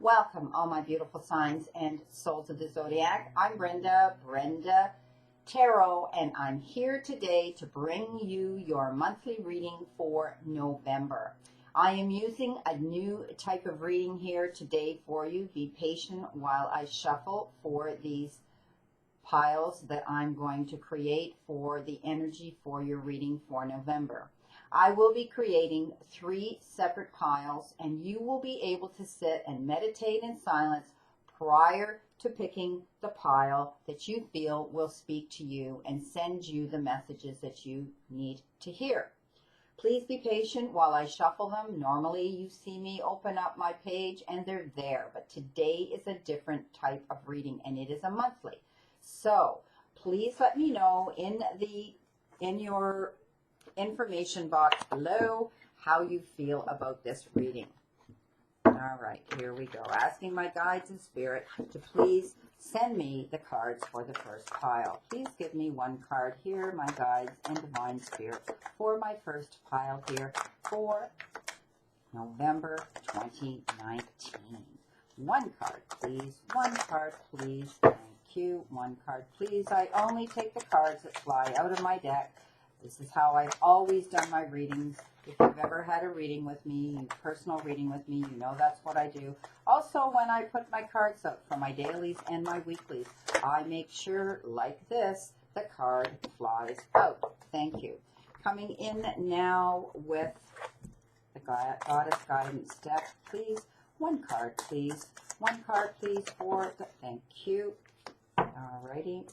Welcome, all my beautiful signs and souls of the zodiac. I'm Brenda Tarot, and I'm here today to bring you your monthly reading for November. I am using a new type of reading here today for you. Be patient while I shuffle for these piles that I'm going to create for the energy for your reading for November. I will be creating 3 separate piles, and you will be able to sit and meditate in silence prior to picking the pile that you feel will speak to you and send you the messages that you need to hear. Please be patient while I shuffle them. Normally you see me open up my page and they're there, but today is a different type of reading, and it is a monthly. So please let me know in your information box below how you feel about this reading. All right, here we go. Asking my guides and spirit to please send me the cards for the first pile. Please give me 1 card here, my guides and divine spirit, for my first pile here for November 2019. 1 card, please. 1 card, please. Thank you. 1 card, please. I only take the cards that fly out of my deck. This is how I've always done my readings. If you've ever had a reading with me, a personal reading with me, you know that's what I do. Also, when I put my cards up for my dailies and my weeklies, I make sure, like this, the card flies out. Thank you. Coming in now with the Goddess Guidance deck, please. 1 card, please. 1 card, please, for the, thank you. Alrighty.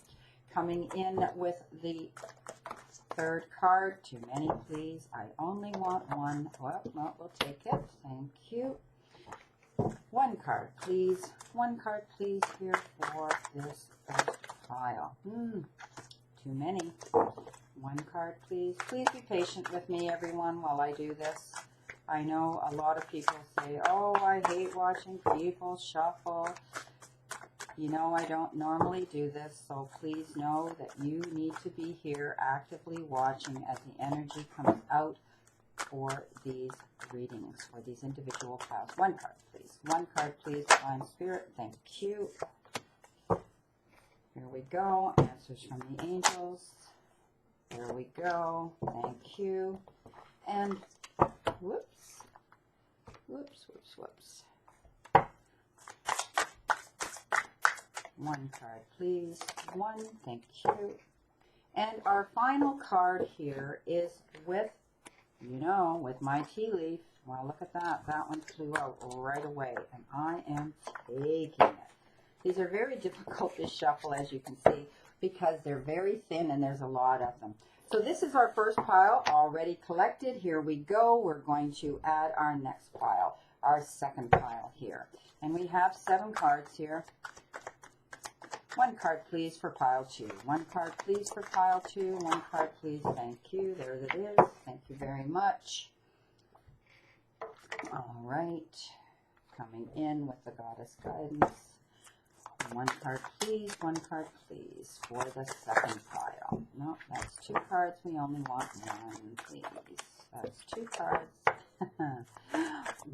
Coming in with the 3rd card. Too many, please. I only want 1. Well, no, we'll take it. Thank you. 1 card, please. 1 card, please, here for this first pile. Too many. 1 card, please. Please be patient with me, everyone, while I do this. I know a lot of people say, oh, I hate watching people shuffle. You know, I don't normally do this, so please know that you need to be here actively watching as the energy comes out for these readings, for these individual piles. 1 card, please. 1 card, please, divine spirit. Thank you. Here we go. Answers from the angels. There we go. Thank you. And whoops. Whoops, whoops, whoops. 1 card, please. 1, thank you. And our final card here is with, you know, with my tea leaf. Well, look at that. That one flew out right away, and I am taking it. These are very difficult to shuffle, as you can see, because they're very thin and there's a lot of them. So this is our first pile already collected. Here we go. We're going to add our next pile, our 2nd pile here. And we have 7 cards here. 1 card, please, for pile 2. 1 card, please, for pile 2. 1 card, please. Thank you. There it is. Thank you very much. All right. Coming in with the Goddess Guidance. 1 card, please. 1 card, please, for the 2nd pile. No, that's 2 cards. We only want 1, please. That's 2 cards.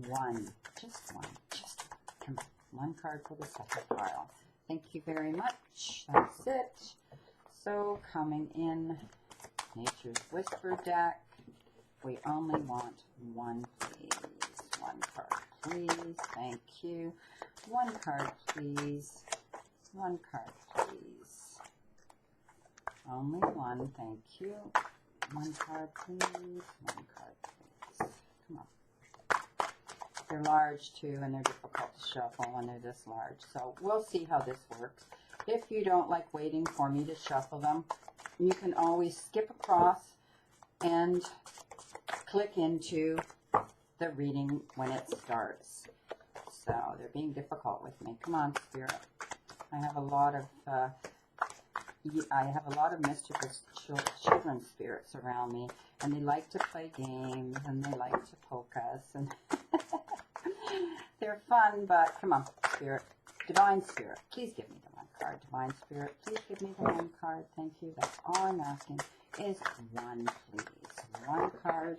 1. Just 1. Just 1. Come on. 1 card for the 2nd pile. Thank you very much. That's it. So coming in, Nature's Whisper deck. We only want 1, please. 1 card, please. Thank you. 1 card, please. 1 card, please. Only 1. Thank you. 1 card, please. 1 card, please. Come on. They're large too, and they're difficult to shuffle when they're this large. So we'll see how this works. If you don't like waiting for me to shuffle them, you can always skip across and click into the reading when it starts. So they're being difficult with me. Come on, Spirit. I have a lot of mischievous children spirits around me, and they like to play games, and they like to poke us, and they're fun, but come on, Spirit. Divine Spirit, please give me the one card. Divine Spirit, please give me the one card. Thank you. That's all I'm asking is one, please. One card,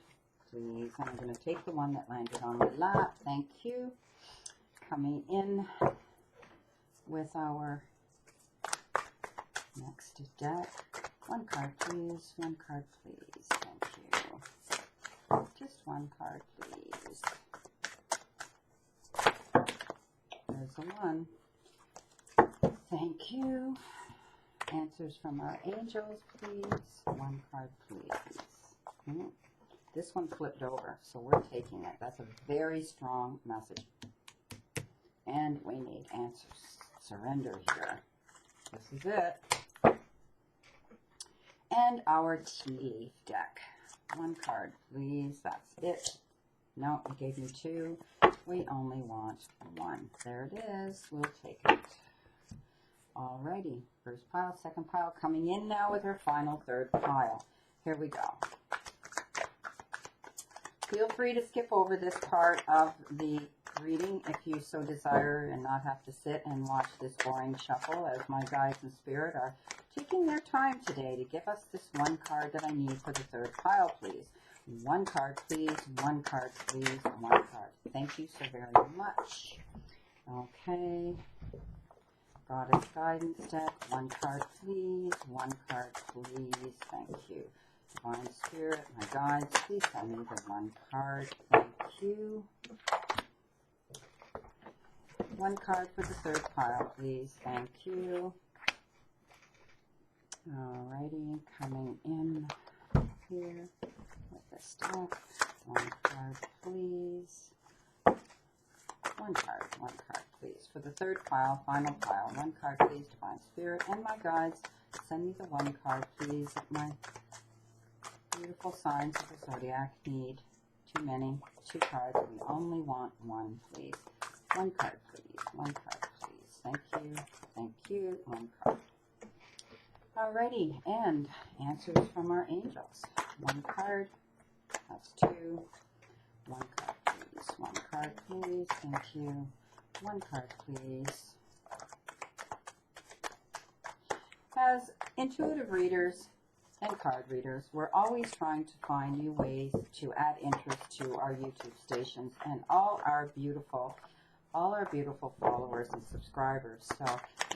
please. And I'm going to take the one that landed on my lap. Thank you. Coming in with our next deck. One card, please. One card, please. Thank you. Just one card, please. There's the one. Thank you. Answers from our angels, please. One card, please. This one flipped over, so we're taking it. That's a very strong message. And we need answers. Surrender here. This is it. And our tea leaf deck. One card, please. That's it. No, you gave me two. We only want one. There it is. We'll take it. Alrighty. First pile, second pile. Coming in now with our final third pile. Here we go. Feel free to skip over this part of the reading if you so desire and not have to sit and watch this boring shuffle as my guides and spirit are taking their time today to give us this one card that I need for the third pile, please. One card, please. One card, please. One card. Thank you so very much. Okay. Goddess Guidance deck. One card, please. One card, please. Thank you. Divine Spirit, my guides, please send me the one card. Thank you. One card for the third pile, please. Thank you. Alrighty, coming in here with this deck. One card, please. One card, please. For the third pile, final pile. One card, please, Divine Spirit. And my guides, send me the one card, please. My beautiful signs of the zodiac need too many. Two cards. We only want one, please. One card, please. One card, please. Thank you. Thank you. One card. Alrighty, and answers from our angels. One card. That's two. One card, please. One card, please. Thank you. One card, please. As intuitive readers and card readers, we're always trying to find new ways to add interest to our YouTube stations and all our beautiful followers and subscribers. So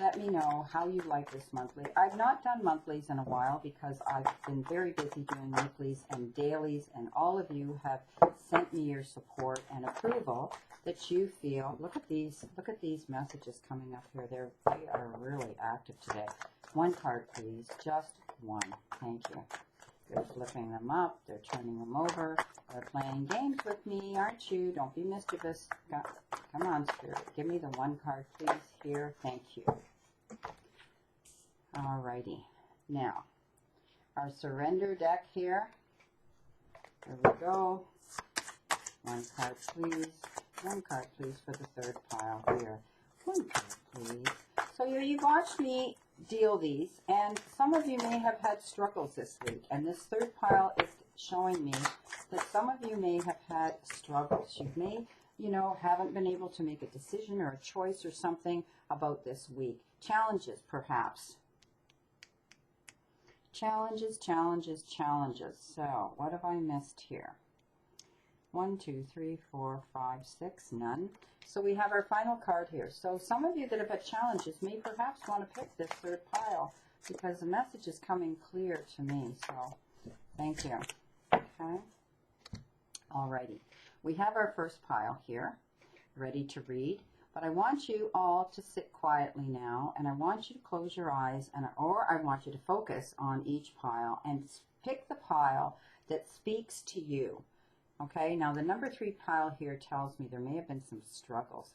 let me know how you like this monthly. I've not done monthlies in a while because I've been very busy doing weeklies and dailies, and all of you have sent me your support and approval that you feel. Look at these messages coming up here. They are really active today. One card, please. Just one. Thank you. They're flipping them up. They're turning them over. They're playing games with me, aren't you? Don't be mischievous. Come on, Spirit. Give me the one card, please, here. Thank you. Alrighty. Now, our surrender deck here. There we go. One card, please. One card, please, for the third pile here. One card, please. So you've watched me deal these, and some of you may have had struggles this week, and this third pile is showing me that some of you may have had struggles. You may, haven't been able to make a decision or a choice or something about this week. Challenges, perhaps. Challenges. So, what have I missed here? 1, 2, 3, 4, 5, 6, none. So we have our final card here. So some of you that have had challenges may perhaps want to pick this third pile because the message is coming clear to me. So thank you. Okay. Alrighty. We have our first pile here ready to read. But I want you all to sit quietly now, and I want you to close your eyes, or I want you to focus on each pile and pick the pile that speaks to you. Okay, now the number 3 pile here tells me there may have been some struggles,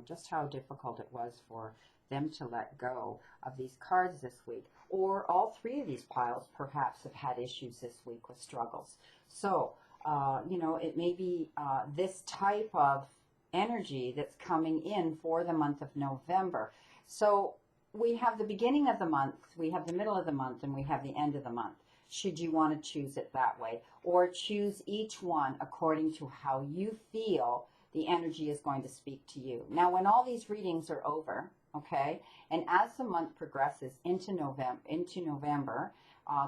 just how difficult it was for them to let go of these cards this week. Or all 3 of these piles perhaps have had issues this week with struggles. So, it may be this type of energy that's coming in for the month of November. So we have the beginning of the month, we have the middle of the month, and we have the end of the month. Should you want to choose it that way, or choose each one according to how you feel the energy is going to speak to you. Now, when all these readings are over, okay, and as the month progresses into November,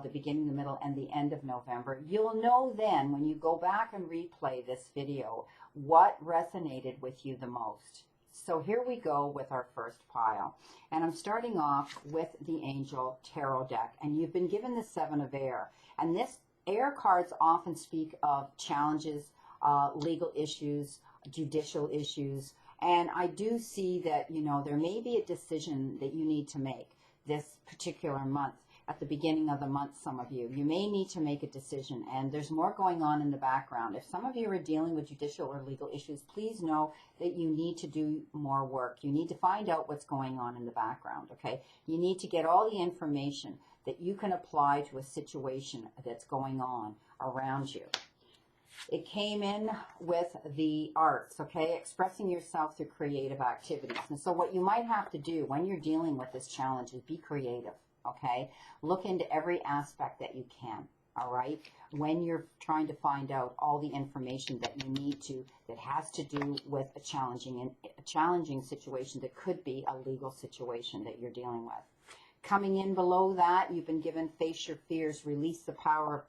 the beginning, the middle, and the end of November, you'll know then when you go back and replay this video what resonated with you the most. So here we go with our first pile. And I'm starting off with the Angel Tarot deck. And you've been given the Seven of Air. And this air cards often speak of challenges, legal issues, judicial issues. And I do see that, you know, there may be a decision that you need to make this particular month. At the beginning of the month, some of you may need to make a decision, and there's more going on in the background. If some of you are dealing with judicial or legal issues, please know that you need to do more work. You need to find out what's going on in the background, okay? You need to get all the information that you can apply to a situation that's going on around you. It came in with the arts, okay? Expressing yourself through creative activities. And so what you might have to do when you're dealing with this challenge is be creative. Okay, look into every aspect that you can, all right, when you're trying to find out all the information that you need to, that has to do with a challenging situation that could be a legal situation that you're dealing with. Coming in below that, you've been given face your fears, release the power of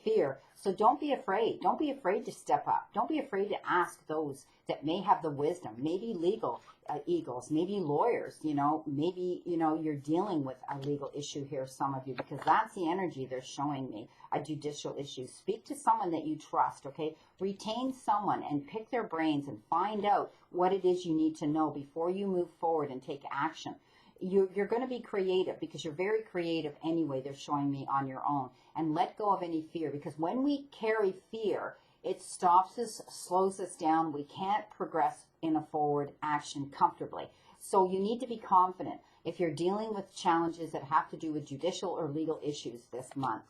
fear. So don't be afraid. Don't be afraid to step up. Don't be afraid to ask those that may have the wisdom, maybe legal eagles, maybe lawyers, you know, maybe, you know, you're dealing with a legal issue here, some of you, because that's the energy they're showing me, a judicial issue. Speak to someone that you trust, okay? Retain someone and pick their brains and find out what it is you need to know before you move forward and take action. You're going to be creative because you're very creative anyway, they're showing me, on your own. And let go of any fear, because when we carry fear, it stops us, slows us down. We can't progress in a forward action comfortably. So you need to be confident if you're dealing with challenges that have to do with judicial or legal issues this month.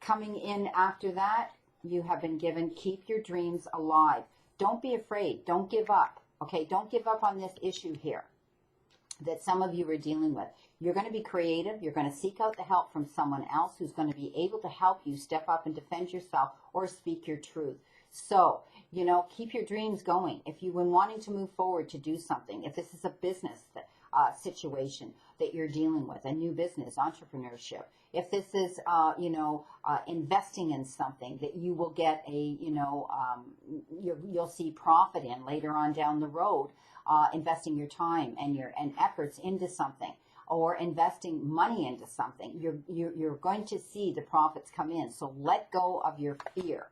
Coming in after that, you have been given keep your dreams alive. Don't be afraid. Don't give up. Okay, don't give up on this issue here that some of you are dealing with. You're going to be creative. You're going to seek out the help from someone else who's going to be able to help you step up and defend yourself or speak your truth. So, you know, keep your dreams going. If you've been wanting to move forward to do something, if this is a business situation that you're dealing with, a new business, entrepreneurship, if this is, investing in something that you will get a, you'll see profit in later on down the road, investing your time and efforts into something, or investing money into something, you're going to see the profits come in. So let go of your fear.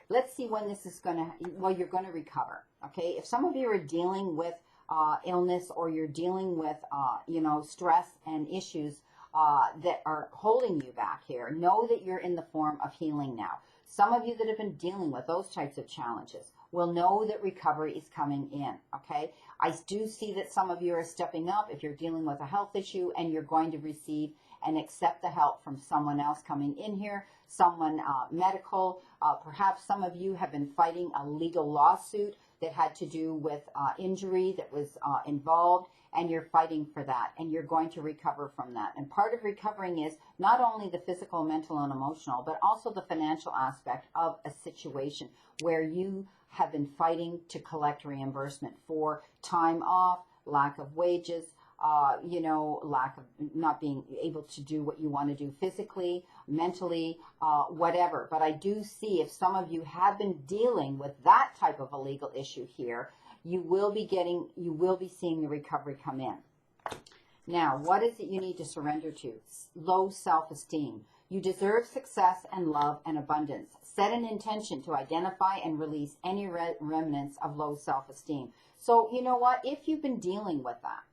Let's see when this is going to, well, you're going to recover, okay? If some of you are dealing with illness, or you're dealing with, stress and issues that are holding you back here, know that you're in the form of healing now. Some of you that have been dealing with those types of challenges will know that recovery is coming in, okay? I do see that some of you are stepping up if you're dealing with a health issue, and you're going to receive and accept the help from someone else coming in here, someone medical. Perhaps some of you have been fighting a legal lawsuit that had to do with injury that was involved, and you're fighting for that, and you're going to recover from that. And part of recovering is not only the physical, mental, and emotional, but also the financial aspect of a situation where you have been fighting to collect reimbursement for time off, lack of wages, lack of not being able to do what you want to do physically, mentally, whatever. But I do see if some of you have been dealing with that type of a legal issue here, you will be seeing the recovery come in. Now, what is it you need to surrender to? Low self-esteem. You deserve success and love and abundance. Set an intention to identify and release any remnants of low self-esteem. So, you know what? If you've been dealing with that,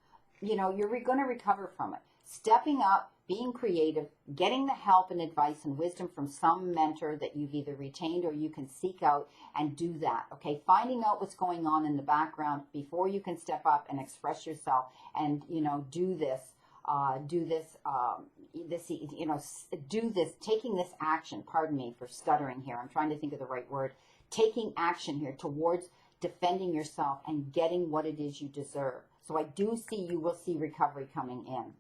you're going to recover from it. Stepping up, being creative, getting the help and advice and wisdom from some mentor that you've either retained or you can seek out and do that, okay? Finding out what's going on in the background before you can step up and express yourself and, taking this action, pardon me for stuttering here, I'm trying to think of the right word, taking action here towards defending yourself and getting what it is you deserve. So I do see you will see recovery coming in.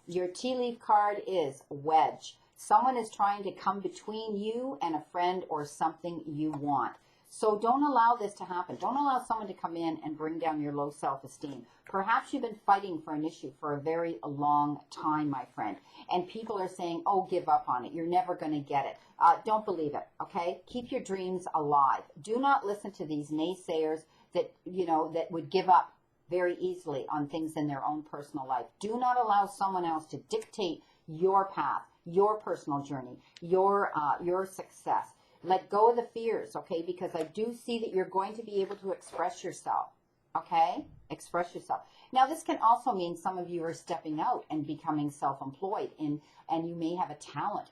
Your tea leaf card is wedge. Someone is trying to come between you and a friend or something you want. So don't allow this to happen. Don't allow someone to come in and bring down your low self-esteem. Perhaps you've been fighting for an issue for a very long time, my friend, and people are saying, oh, give up on it. You're never going to get it. Don't believe it, okay? Keep your dreams alive. Do not listen to these naysayers that, that would give up very easily on things in their own personal life. Do not allow someone else to dictate your path, your personal journey, your success. Let go of the fears, okay? Because I do see that you're going to be able to express yourself, okay? Express yourself. Now, this can also mean some of you are stepping out and becoming self-employed, and you may have a talent.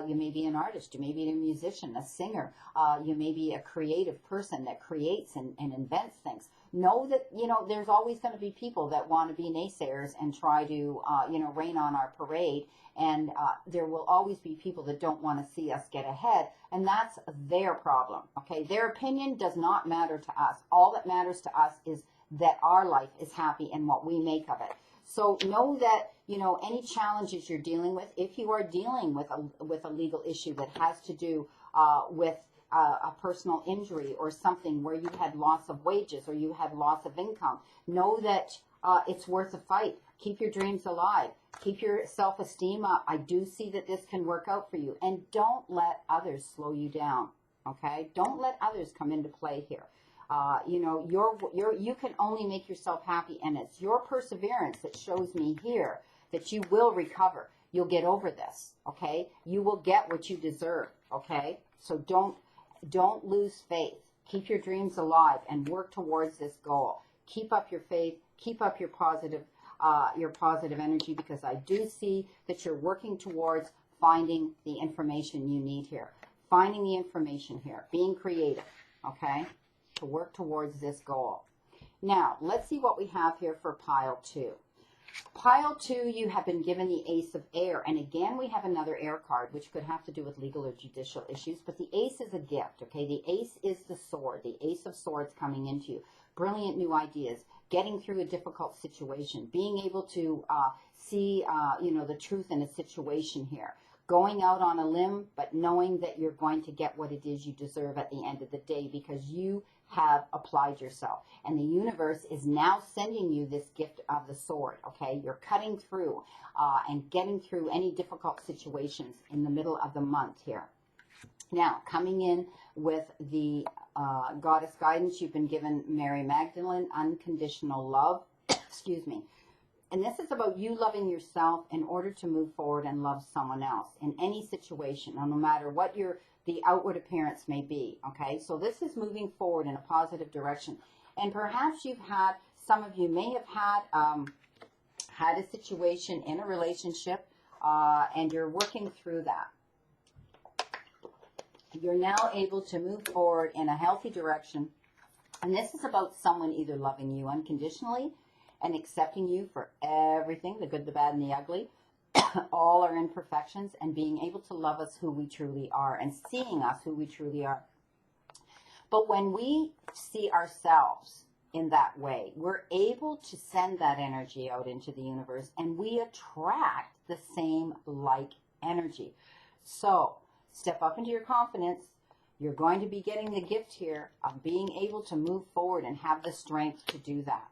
You may be an artist. You may be a musician, a singer. You may be a creative person that creates and invents things. Know that, there's always going to be people that want to be naysayers and try to, rain on our parade. And there will always be people that don't want to see us get ahead. And that's their problem, okay? Their opinion does not matter to us. All that matters to us is that our life is happy and what we make of it. So know that, any challenges you're dealing with, if you are dealing with a legal issue that has to do with a personal injury or something where you had loss of wages or you had loss of income, know that it's worth a fight. Keep your dreams alive. Keep your self-esteem up. I do see that this can work out for you. And don't let others slow you down, okay? Don't let others come into play here. You can only make yourself happy, and it's your perseverance that shows me here that you will recover. You'll get over this, okay? You will get what you deserve, okay? So don't lose faith. Keep your dreams alive and work towards this goal. Keep up your faith. Keep up your positive energy, because I do see that you're working towards finding the information you need here. Finding the information here. Being creative, okay? To work towards this goal. Now, let's see what we have here for pile 2. Pile 2, you have been given the Ace of Air. And again, we have another air card, which could have to do with legal or judicial issues. But the Ace is a gift, okay? The Ace is the sword. The Ace of Swords coming into you. Brilliant new ideas. Getting through a difficult situation. Being able to see, the truth in a situation here. Going out on a limb, but knowing that you're going to get what it is you deserve at the end of the day, because you have applied yourself. And the universe is now sending you this gift of the sword, okay? You're cutting through and getting through any difficult situations in the middle of the month here. Now, coming in with the Goddess Guidance, you've been given Mary Magdalene, Unconditional Love. Excuse me. And this is about you loving yourself in order to move forward and love someone else in any situation, no matter what the outward appearance may be, okay? So this is moving forward in a positive direction. And perhaps some of you may have had a situation in a relationship and you're working through that. You're now able to move forward in a healthy direction. And this is about someone either loving you unconditionally and accepting you for everything, the good, the bad, and the ugly, all our imperfections, and being able to love us who we truly are and seeing us who we truly are. But when we see ourselves in that way, we're able to send that energy out into the universe, and we attract the same like energy. So step up into your confidence. You're going to be getting the gift here of being able to move forward and have the strength to do that.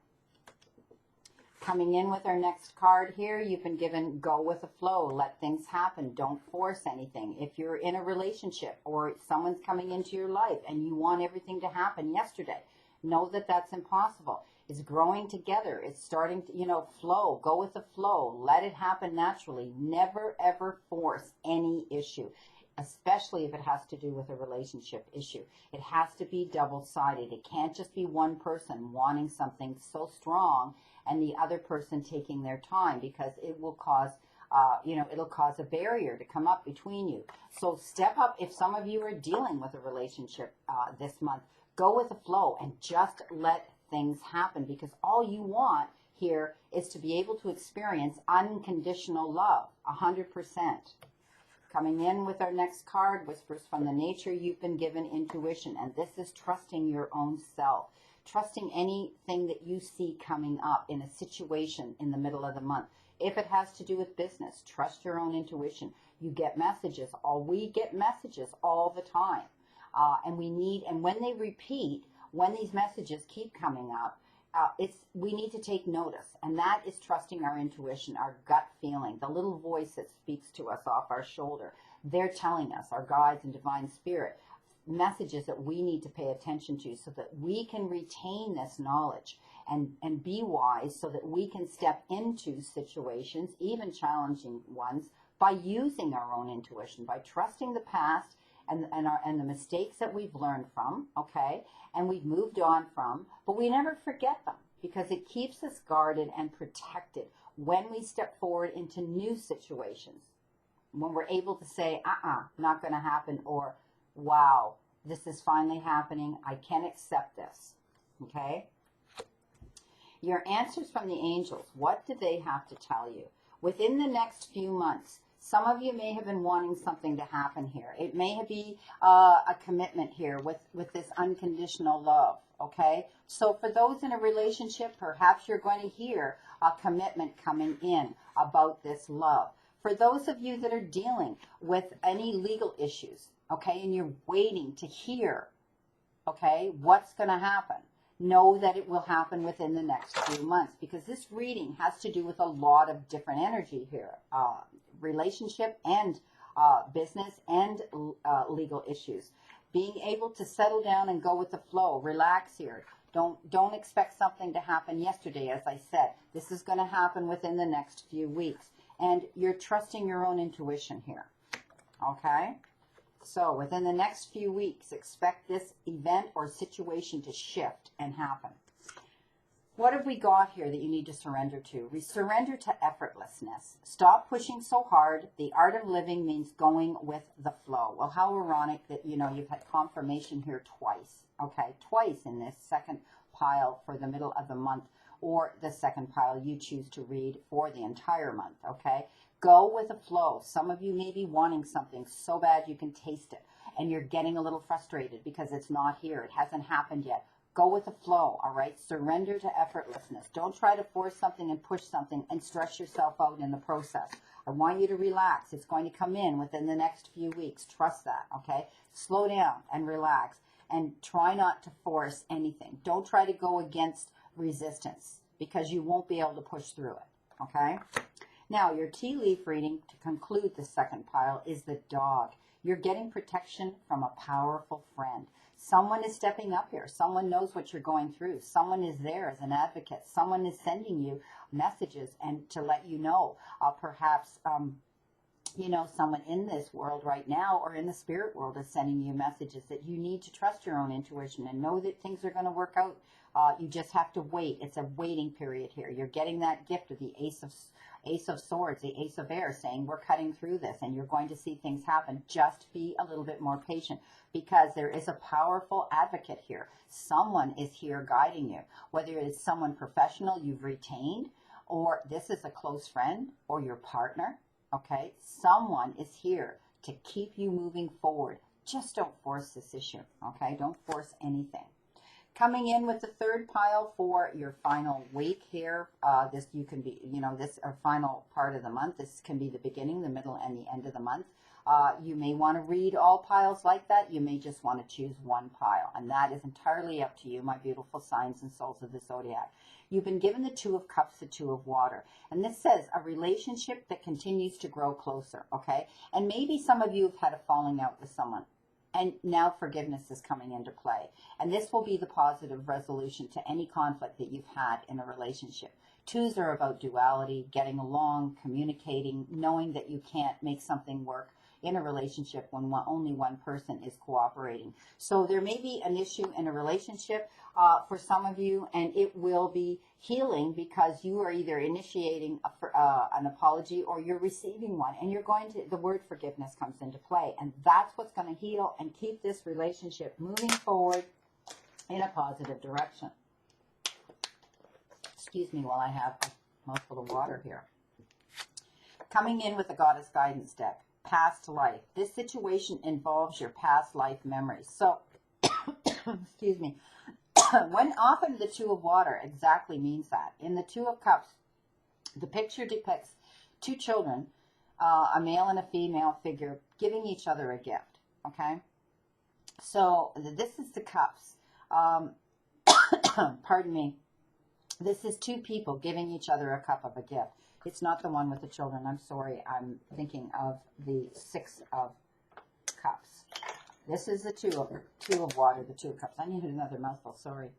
Coming in with our next card here, you've been given Go with the Flow. Let things happen. Don't force anything. If you're in a relationship or someone's coming into your life and you want everything to happen yesterday, know that that's impossible. It's growing together. It's starting to, flow. Go with the flow. Let it happen naturally. Never, ever force any issue, especially if it has to do with a relationship issue. It has to be double-sided. It can't just be one person wanting something so strong and the other person taking their time, because it will cause, it'll cause a barrier to come up between you. So step up. If some of you are dealing with a relationship this month, go with the flow and just let things happen, because all you want here is to be able to experience unconditional love, 100%. Coming in with our next card, Whispers from the Nature, you've been given Intuition, and this is trusting your own self. Trusting anything that you see coming up in a situation in the middle of the month. If it has to do with business, trust your own intuition. You get messages. We get messages all the time. And when they repeat, when these messages keep coming up, we need to take notice, and that is trusting our intuition, our gut feeling, the little voice that speaks to us off our shoulder. They're telling us, our guides and divine spirit, messages that we need to pay attention to so that we can retain this knowledge and be wise, so that we can step into situations, even challenging ones, by using our own intuition, by trusting the past and the mistakes that we've learned from, okay, and we've moved on from, but we never forget them, because it keeps us guarded and protected when we step forward into new situations, when we're able to say, not going to happen, or wow, this is finally happening, I can accept this, okay? Your answers from the angels, what do they have to tell you? Within the next few months, some of you may have been wanting something to happen here. It may be a commitment here with this unconditional love, okay? So for those in a relationship, perhaps you're going to hear a commitment coming in about this love. For those of you that are dealing with any legal issues, okay, and you're waiting to hear, okay, what's going to happen, know that it will happen within the next few months, because this reading has to do with a lot of different energy here. Relationship and business and legal issues. Being able to settle down and go with the flow, relax here. Don't expect something to happen yesterday, as I said. This is going to happen within the next few weeks. And you're trusting your own intuition here. Okay? So within the next few weeks, expect this event or situation to shift and happen. What have we got here that you need to surrender to? We surrender to effortlessness. Stop pushing so hard. The art of living means going with the flow. Well, how ironic that, you've had confirmation here twice. Okay, twice in this second pile for the middle of the month, or the second pile you choose to read for the entire month, okay? Go with the flow. Some of you may be wanting something so bad you can taste it, and you're getting a little frustrated because it's not here. It hasn't happened yet. Go with the flow, all right? Surrender to effortlessness. Don't try to force something and push something and stress yourself out in the process. I want you to relax. It's going to come in within the next few weeks. Trust that, okay? Slow down and relax, and try not to force anything. Don't try to go against resistance, because you won't be able to push through it, okay? Now, your tea leaf reading to conclude the second pile is the dog. You're getting protection from a powerful friend. Someone is stepping up here. Someone knows what you're going through. Someone is there as an advocate. Someone is sending you messages and to let you know, perhaps, someone in this world right now or in the spirit world is sending you messages that you need to trust your own intuition and know that things are going to work out. You just have to wait. It's a waiting period here. You're getting that gift of the Ace of Swords, the Ace of Air, saying we're cutting through this and you're going to see things happen. Just be a little bit more patient, because there is a powerful advocate here. Someone is here guiding you, whether it's someone professional you've retained, or this is a close friend or your partner, okay? Someone is here to keep you moving forward. Just don't force this issue, okay? Don't force anything. Coming in with the third pile for your final week here, this you can be, this final part of the month. This can be the beginning, the middle, and the end of the month. You may want to read all piles like that. You may just want to choose one pile, and that is entirely up to you, my beautiful signs and souls of the zodiac. You've been given the Two of Cups, the Two of Water, and this says a relationship that continues to grow closer, okay? And maybe some of you have had a falling out with someone, and now forgiveness is coming into play. And this will be the positive resolution to any conflict that you've had in a relationship. Twos are about duality, getting along, communicating, knowing that you can't make something work in a relationship when only one person is cooperating. So there may be an issue in a relationship for some of you, and it will be healing because you are either initiating an apology or you're receiving one, and you're going to, the word forgiveness comes into play, and that's what's going to heal and keep this relationship moving forward in a positive direction. Excuse me while I have a mouthful of water here. Coming in with the Goddess Guidance deck. Past life. This situation involves your past life memories. So, excuse me, when often the Two of Water exactly means that. In the Two of Cups, the picture depicts two children, a male and a female figure, giving each other a gift, okay? So this is the cups. Pardon me. This is two people giving each other a cup of a gift. It's not the one with the children. I'm sorry. I'm thinking of the 6 of cups. This is the two of water, the 2 of cups. I need another mouthful. Sorry.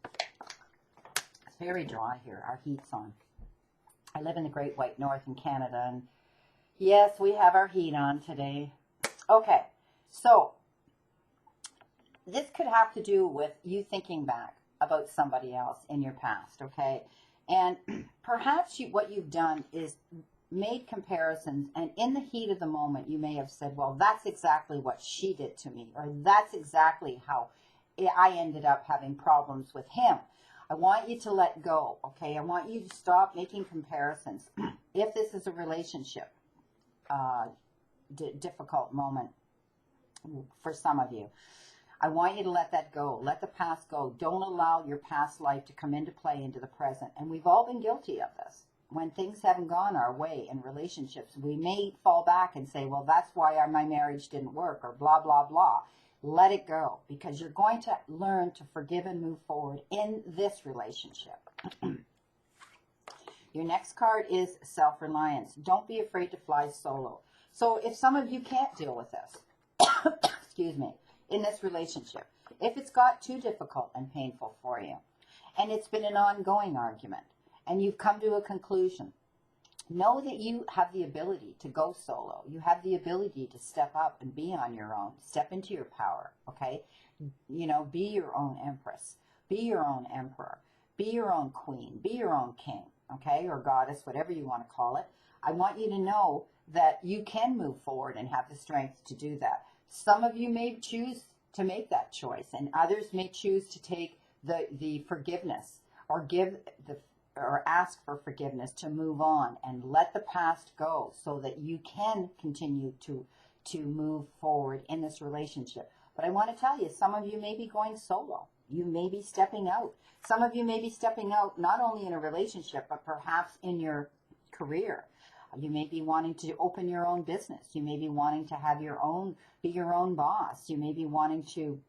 It's very dry here. Our heat's on. I live in the Great White North in Canada, and yes, we have our heat on today. Okay, so this could have to do with you thinking back about somebody else in your past, okay? And perhaps what you've done is made comparisons, and in the heat of the moment, you may have said, well, that's exactly what she did to me, or that's exactly how I ended up having problems with him. I want you to let go, okay? I want you to stop making comparisons. If this is a relationship, difficult moment for some of you, I want you to let that go. Let the past go. Don't allow your past life to come into play into the present. And we've all been guilty of this. When things haven't gone our way in relationships, we may fall back and say, well, that's why my marriage didn't work, or blah, blah, blah. Let it go, because you're going to learn to forgive and move forward in this relationship. Your next card is self-reliance. Don't be afraid to fly solo. So if some of you can't deal with this, excuse me, in this relationship, if it's got too difficult and painful for you, and it's been an ongoing argument, and you've come to a conclusion, know that you have the ability to go solo. You have the ability to step up and be on your own. Step into your power, okay? You know, be your own empress. Be your own emperor. Be your own queen. Be your own king, okay? Or goddess, whatever you want to call it. I want you to know that you can move forward and have the strength to do that. Some of you may choose to make that choice, and others may choose to take the forgiveness, or give the or ask for forgiveness, to move on and let the past go, so that you can continue to move forward in this relationship. But I want to tell you, some of you may be going solo. You may be stepping out. Some of you may be stepping out not only in a relationship, but perhaps in your career. You may be wanting to open your own business. You may be wanting to have be your own boss. You may be wanting to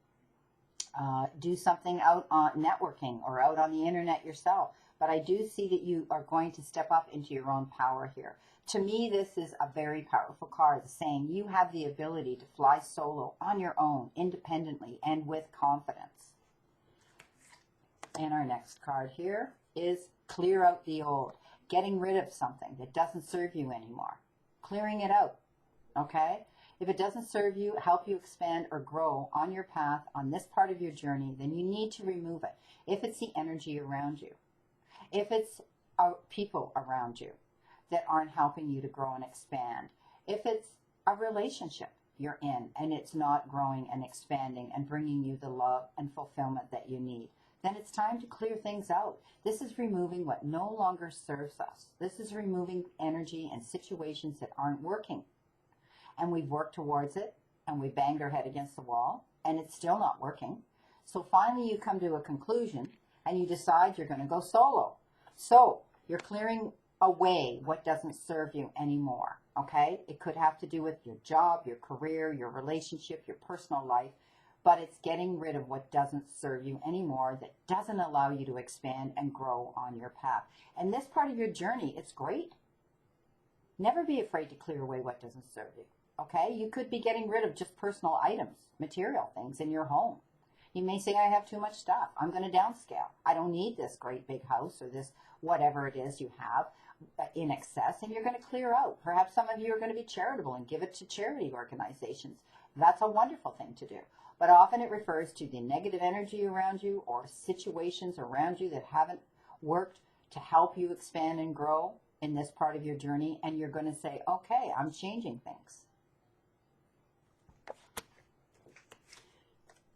do something out on networking or out on the internet yourself. But I do see that you are going to step up into your own power here. To me, this is a very powerful card, saying you have the ability to fly solo on your own, independently, and with confidence. And our next card here is clear out the old. Getting rid of something that doesn't serve you anymore. Clearing it out, okay? If it doesn't serve you, help you expand or grow on your path, on this part of your journey, then you need to remove it. If it's the energy around you, if it's people around you that aren't helping you to grow and expand, if it's a relationship you're in and it's not growing and expanding and bringing you the love and fulfillment that you need, then it's time to clear things out. This is removing what no longer serves us. This is removing energy and situations that aren't working. And we've worked towards it, and we banged our head against the wall, and it's still not working. So finally you come to a conclusion, and you decide you're going to go solo. So you're clearing away what doesn't serve you anymore, okay? It could have to do with your job, your career, your relationship, your personal life, but it's getting rid of what doesn't serve you anymore, that doesn't allow you to expand and grow on your path. And this part of your journey, it's great. Never be afraid to clear away what doesn't serve you, okay? You could be getting rid of just personal items, material things in your home. You may say, I have too much stuff. I'm going to downscale. I don't need this great big house or this whatever it is you have in excess, and you're going to clear out. Perhaps some of you are going to be charitable and give it to charity organizations. That's a wonderful thing to do. But often it refers to the negative energy around you or situations around you that haven't worked to help you expand and grow in this part of your journey, and you're going to say, okay, I'm changing things.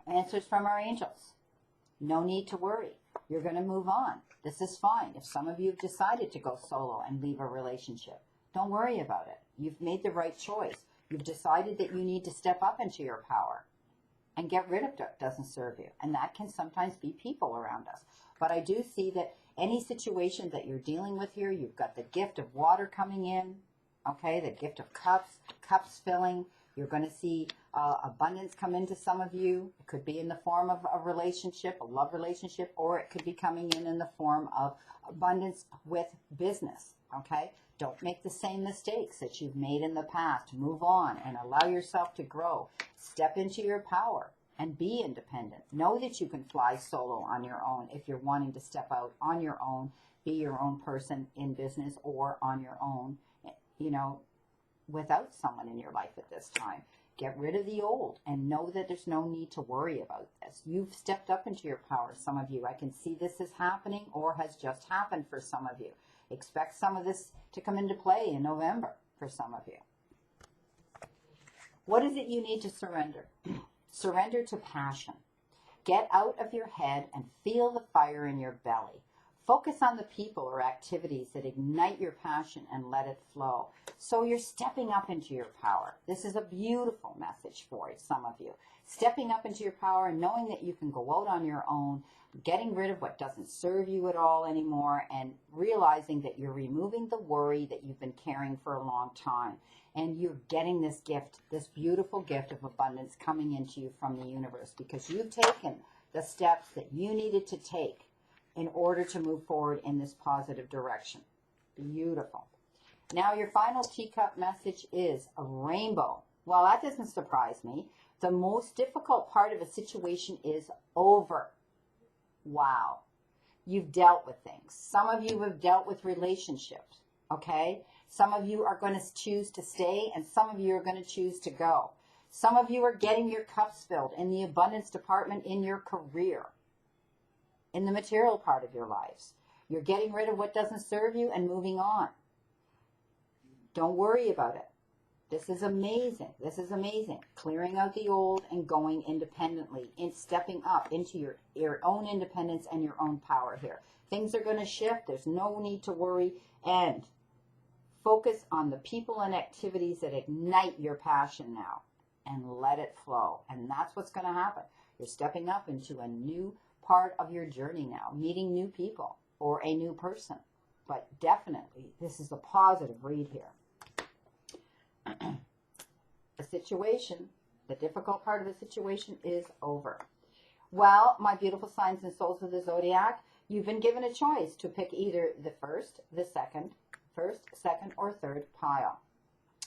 Answers from our angels. No need to worry. You're going to move on. This is fine. If some of you have decided to go solo and leave a relationship, don't worry about it. You've made the right choice. You've decided that you need to step up into your power and get rid of what doesn't serve you. And that can sometimes be people around us. But I do see that any situation that you're dealing with here, you've got the gift of water coming in, okay, the gift of cups filling. You're going to see abundance come into some of you. It could be in the form of a relationship, a love relationship, or it could be coming in the form of abundance with business, okay? Don't make the same mistakes that you've made in the past. Move on and allow yourself to grow. Step into your power and be independent. Know that you can fly solo on your own if you're wanting to step out on your own, be your own person in business or on your own, you know, without someone in your life at this time. Get rid of the old and know that there's no need to worry about this. You've stepped up into your power, some of you. I can see this is happening or has just happened for some of you. Expect some of this to come into play in November for some of you. What is it you need to surrender? Surrender to passion. Get out of your head and feel the fire in your belly. Focus on the people or activities that ignite your passion and let it flow. So you're stepping up into your power. This is a beautiful message for some of you. Stepping up into your power and knowing that you can go out on your own, getting rid of what doesn't serve you at all anymore, and realizing that you're removing the worry that you've been carrying for a long time. And you're getting this gift, this beautiful gift of abundance coming into you from the universe because you've taken the steps that you needed to take in order to move forward in this positive direction. Beautiful. Now your final teacup message is a rainbow. Well, that doesn't surprise me. The most difficult part of a situation is over. Wow. You've dealt with things. Some of you have dealt with relationships, okay? Some of you are going to choose to stay and some of you are going to choose to go. Some of you are getting your cups filled in the abundance department in your career, in the material part of your lives. You're getting rid of what doesn't serve you and moving on. Don't worry about it. This is amazing. This is amazing. Clearing out the old and going independently, and stepping up into your own independence and your own power here. Things are going to shift. There's no need to worry. And focus on the people and activities that ignite your passion now and let it flow. And that's what's going to happen. You're stepping up into a new part of your journey now, meeting new people or a new person. But definitely, this is a positive read here. The situation, the difficult part of the situation is over. Well, my beautiful signs and souls of the zodiac, you've been given a choice to pick either the first, second, or third pile.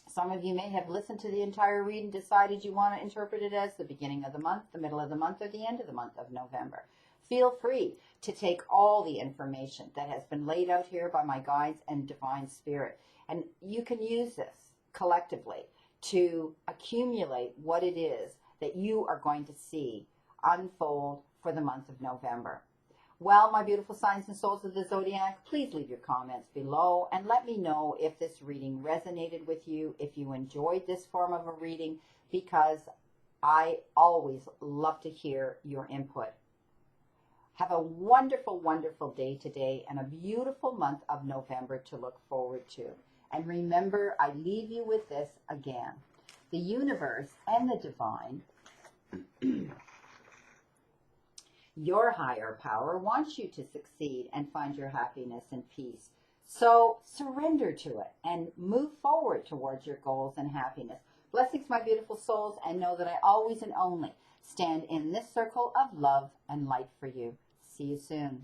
Some of you may have listened to the entire read and decided you want to interpret it as the beginning of the month, the middle of the month, or the end of the month of November. Feel free to take all the information that has been laid out here by my guides and divine spirit. And you can use this collectively to accumulate what it is that you are going to see unfold for the month of November. Well, my beautiful signs and souls of the zodiac, please leave your comments below and let me know if this reading resonated with you, if you enjoyed this form of a reading, because I always love to hear your input. Have a wonderful, wonderful day today and a beautiful month of November to look forward to. And remember, I leave you with this again. The universe and the divine, your higher power, wants you to succeed and find your happiness and peace. So surrender to it and move forward towards your goals and happiness. Blessings, my beautiful souls, and know that I always and only stand in this circle of love and light for you. See you soon.